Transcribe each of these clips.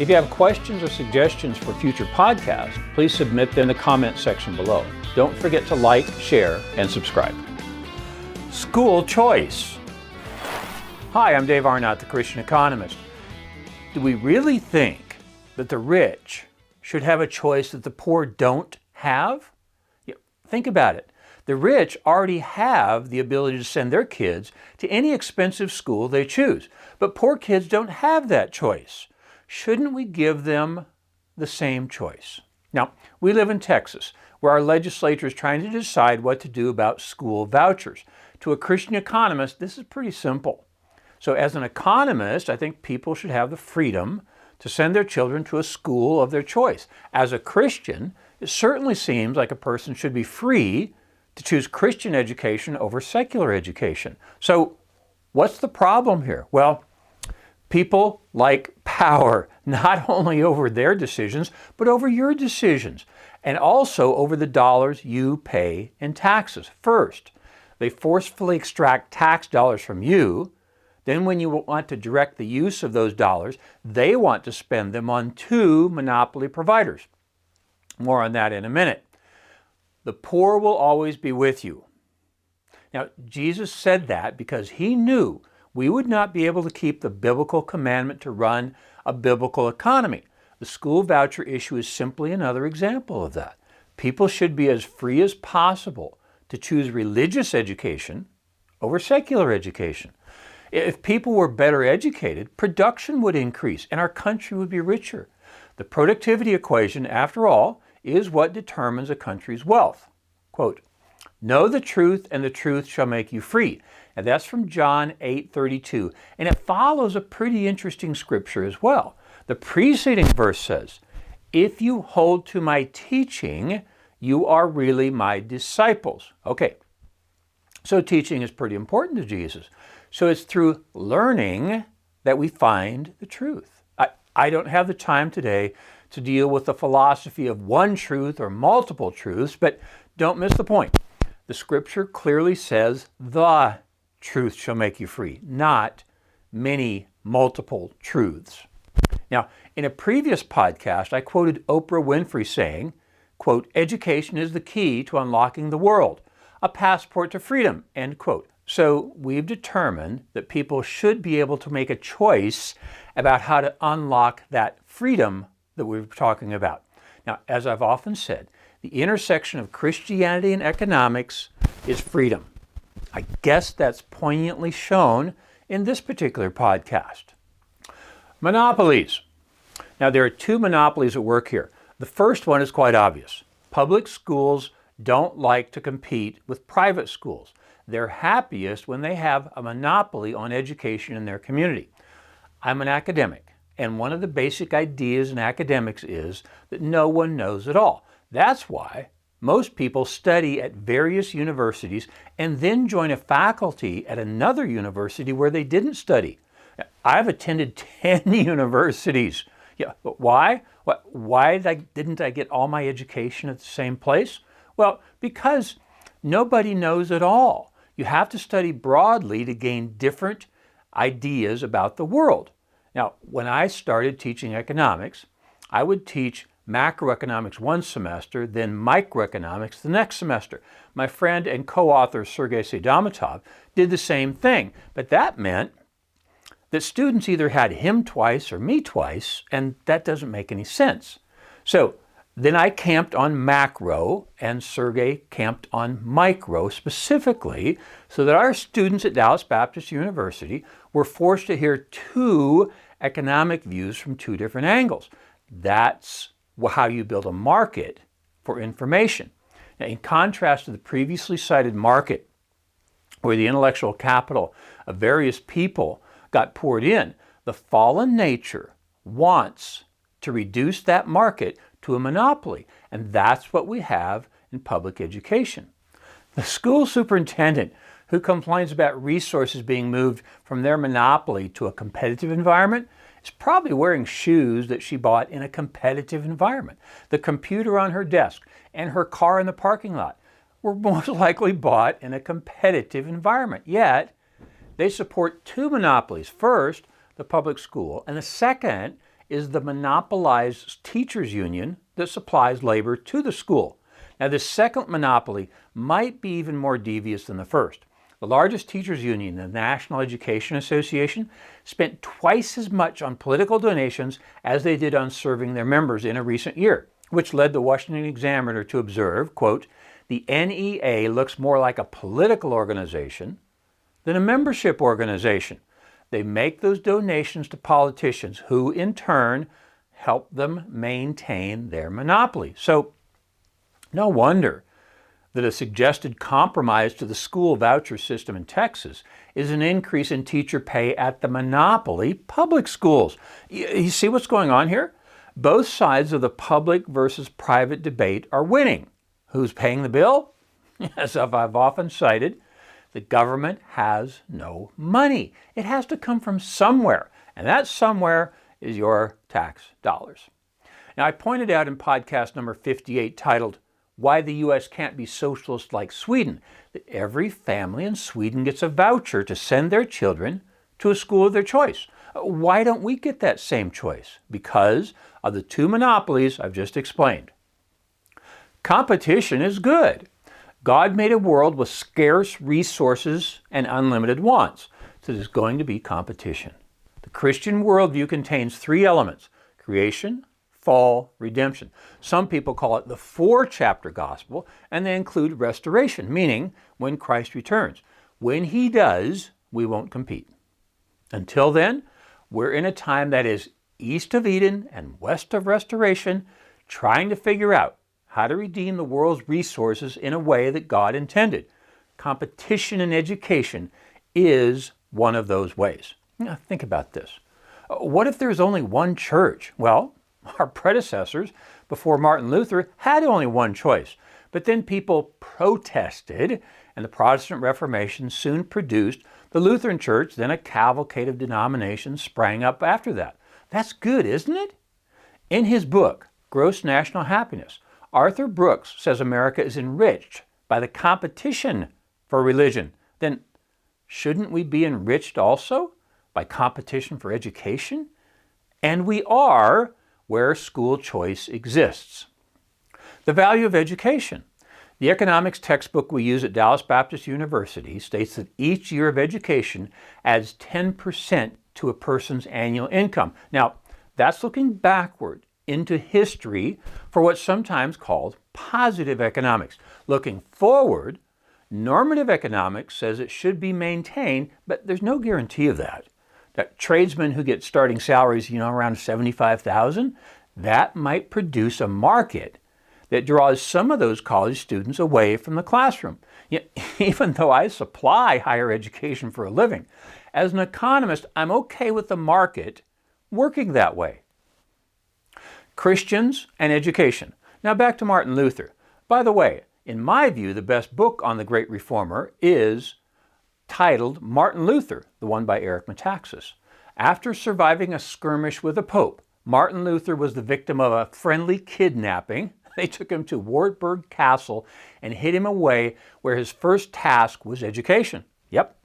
If you have questions or suggestions for future podcasts, please submit them in the comment section below. Don't forget to like, share, and subscribe. School choice. Hi, I'm Dave Arnott, the Christian Economist. Do we really think that the rich should have a choice that the poor don't have? Yeah, think about it. The rich already have the ability to send their kids to any expensive school they choose, but poor kids don't have that choice. Shouldn't we give them the same choice? Now, we live in Texas, where our legislature is trying to decide what to do about school vouchers. To a Christian economist, this is pretty simple. So as an economist, I think people should have the freedom to send their children to a school of their choice. As a Christian, it certainly seems like a person should be free to choose Christian education over secular education. So what's the problem here? Well, people like power, not only over their decisions, but over your decisions, and also over the dollars you pay in taxes. First, they forcefully extract tax dollars from you. Then when you want to direct the use of those dollars, they want to spend them on two monopoly providers. More on that in a minute. The poor will always be with you. Now, Jesus said that because he knew we would not be able to keep the biblical commandment to run a biblical economy. The school voucher issue is simply another example of that. People should be as free as possible to choose religious education over secular education. If people were better educated, production would increase and our country would be richer. The productivity equation, after all, is what determines a country's wealth. Quote, "Know the truth, and the truth shall make you free." And that's from John 8:32. And it follows a pretty interesting scripture as well. The preceding verse says, "If you hold to my teaching, you are really my disciples." Okay, so teaching is pretty important to Jesus. So it's through learning that we find the truth. I don't have the time today to deal with the philosophy of one truth or multiple truths, but don't miss the point. The scripture clearly says the truth shall make you free, not many multiple truths. Now, in a previous podcast, I quoted Oprah Winfrey saying, quote, "Education is the key to unlocking the world, a passport to freedom," end quote. So we've determined that people should be able to make a choice about how to unlock that freedom that we're talking about. Now, as I've often said, the intersection of Christianity and economics is freedom. I guess that's poignantly shown in this particular podcast. Monopolies. Now, there are two monopolies at work here. The first one is quite obvious. Public schools don't like to compete with private schools. They're happiest when they have a monopoly on education in their community. I'm an academic, and one of the basic ideas in academics is that no one knows it all. That's why most people study at various universities and then join a faculty at another university where they didn't study. I've attended 10 universities. Yeah, but why? Why didn't I get all my education at the same place? Well, because nobody knows it all. You have to study broadly to gain different ideas about the world. Now, when I started teaching economics, I would teach macroeconomics one semester, then microeconomics the next semester. My friend and co-author Sergei Sedamatov did the same thing, but that meant that students either had him twice or me twice, and that doesn't make any sense. So then I camped on macro, and Sergei camped on micro specifically, so that our students at Dallas Baptist University were forced to hear two economic views from two different angles. That's how you build a market for information. Now, in contrast to the previously cited market, where the intellectual capital of various people got poured in, the fallen nature wants to reduce that market to a monopoly, and that's what we have in public education. The school superintendent who complains about resources being moved from their monopoly to a competitive environment is probably wearing shoes that she bought in a competitive environment. The computer on her desk and her car in the parking lot were most likely bought in a competitive environment. Yet, they support two monopolies. First, the public school, and the second is the monopolized teachers union that supplies labor to the school. Now, this second monopoly might be even more devious than the first. The largest teachers union, the National Education Association, spent twice as much on political donations as they did on serving their members in a recent year, which led the Washington Examiner to observe, quote, "The NEA looks more like a political organization than a membership organization. They make those donations to politicians who, in turn, help them maintain their monopoly." So, no wonder that a suggested compromise to the school voucher system in Texas is an increase in teacher pay at the monopoly public schools. You see what's going on here? Both sides of the public versus private debate are winning. Who's paying the bill? As I've often cited, the government has no money. It has to come from somewhere, and that somewhere is your tax dollars. Now, I pointed out in podcast number 58, titled "Why the U.S. Can't Be Socialist Like Sweden," that every family in Sweden gets a voucher to send their children to a school of their choice. Why don't we get that same choice? Because of the two monopolies I've just explained. Competition is good. God made a world with scarce resources and unlimited wants, so there's going to be competition. The Christian worldview contains three elements: creation, fall, redemption. Some people call it the four-chapter gospel, and they include restoration, meaning when Christ returns. When he does, we won't compete. Until then, we're in a time that is east of Eden and west of restoration, trying to figure out how to redeem the world's resources in a way that God intended. Competition in education is one of those ways. Now, think about this. What if there's only one church? Well, our predecessors, before Martin Luther, had only one choice. But then people protested, and the Protestant Reformation soon produced the Lutheran Church. Then a cavalcade of denominations sprang up after that. That's good, isn't it? In his book, Gross National Happiness, Arthur Brooks says America is enriched by the competition for religion. Then shouldn't we be enriched also by competition for education? And we are, where school choice exists. The value of education. The economics textbook we use at Dallas Baptist University states that each year of education adds 10% to a person's annual income. Now, that's looking backward into history for what's sometimes called positive economics. Looking forward, normative economics says it should be maintained, but there's no guarantee of that. That tradesmen who get starting salaries, around $75,000, that might produce a market that draws some of those college students away from the classroom. Even though I supply higher education for a living, as an economist, I'm okay with the market working that way. Christians and education. Now back to Martin Luther. By the way, in my view, the best book on the great reformer is titled Martin Luther, the one by Eric Metaxas. After surviving a skirmish with the Pope, Martin Luther was the victim of a friendly kidnapping. They took him to Wartburg Castle and hid him away where his first task was education. Yep.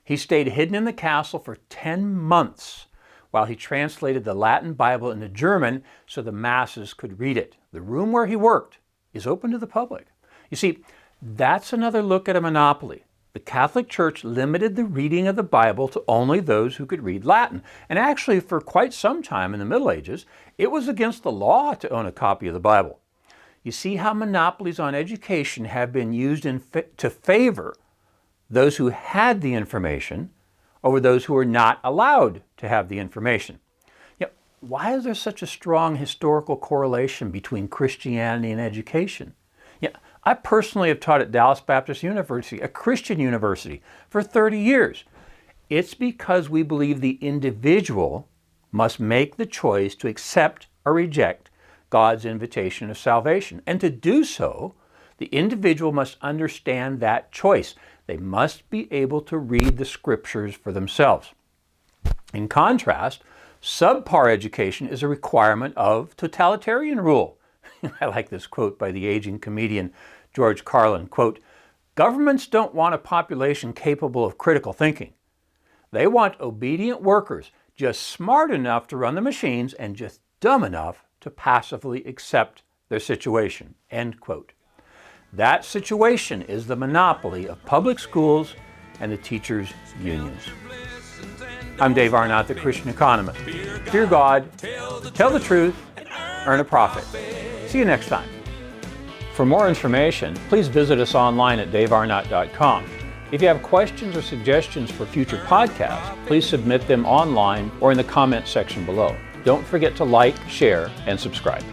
He stayed hidden in the castle for 10 months while he translated the Latin Bible into German so the masses could read it. The room where he worked is open to the public. You see, that's another look at a monopoly. The Catholic Church limited the reading of the Bible to only those who could read Latin. And actually, for quite some time in the Middle Ages, it was against the law to own a copy of the Bible. You see how monopolies on education have been used to favor those who had the information over those who are not allowed to have the information. Why is there such a strong historical correlation between Christianity and education? I personally have taught at Dallas Baptist University, a Christian university, for 30 years. It's because we believe the individual must make the choice to accept or reject God's invitation of salvation. And to do so, the individual must understand that choice. They must be able to read the scriptures for themselves. In contrast, subpar education is a requirement of totalitarian rule. I like this quote by the aging comedian George Carlin, quote, "Governments don't want a population capable of critical thinking. They want obedient workers just smart enough to run the machines and just dumb enough to passively accept their situation, end quote. That situation is the monopoly of public schools and the teachers' unions. I'm Dave Arnott, the Christian Economist. Fear God, tell the truth, earn a profit. See you next time. For more information, please visit us online at davearnott.com. If you have questions or suggestions for future podcasts, please submit them online or in the comments section below. Don't forget to like, share, and subscribe.